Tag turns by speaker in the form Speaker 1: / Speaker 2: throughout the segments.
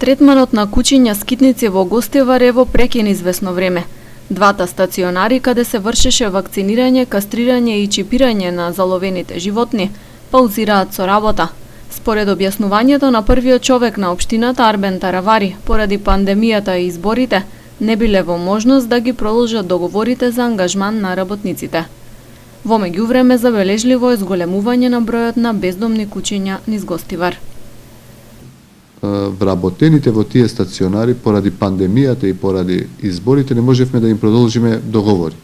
Speaker 1: Третманот на кучиња скитници во Гостивар е во прекин извесно време. Двата стационари каде се вршеше вакцинирање, кастрирање и чипирање на заловените животни паузираат со работа. Според објаснувањето на првиот човек на општината Арбен Таравари, поради пандемијата и изборите, не биле во можност да ги продолжат договорите за ангажман на работниците. Во меѓувреме забележливо е зголемување на бројот на бездомни кучиња низ Гостивар.
Speaker 2: Вработените во тие стационари поради пандемијата и поради изборите не можевме да им продолжиме договори.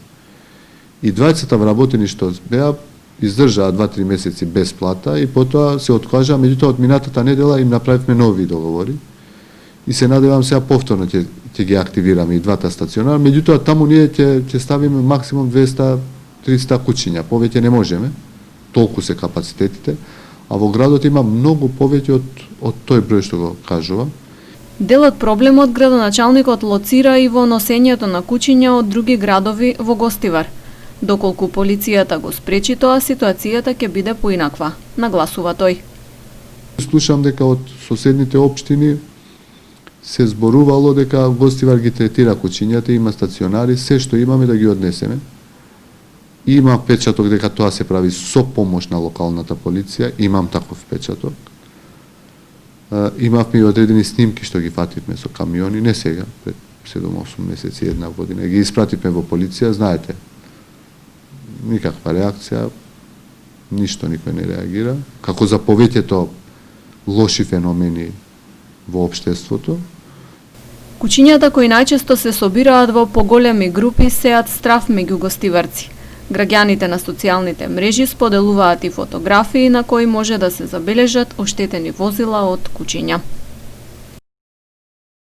Speaker 2: И двајцата вработени што беа издржаа 2-3 месеци без плата и потоа се откажаа, меѓутоа од минатата недела им направивме нови договори и се надевам сега повторно ќе ги активираме и двата стационара, меѓутоа таму ние ќе ставиме максимум 200-300 кучиња, повеќе не можеме, толку се капацитетите, а во градот има многу повеќе од тој број што го кажува.
Speaker 1: Дел од проблемот градоначалникот лоцира и во носењето на кучиња од други градови во Гостивар. Доколку полицијата го спречи тоа, ситуацијата ќе биде поинаква, нагласува тој.
Speaker 2: Слушам дека од соседните општини се зборувало дека Гостивар ги третира кучињата, има стационари, се што имаме да ги однесеме. Има печаток дека тоа се прави со помош на локалната полиција, имам таков печаток. Имавме и одредени снимки што ги фативме со камиони, не сега, пред 7-8 месеци, 1 година. Ги испративме во полиција, знаете, никаква реакција, ништо никој не реагира. Како за повеќето лоши феномени во општеството.
Speaker 1: Кучињата кои најчесто се собираат во поголеми групи сеат страв меѓу гостиварци. Граѓаните на социјалните мрежи споделуваат и фотографии на кои може да се забележат оштетени возила од кучиња.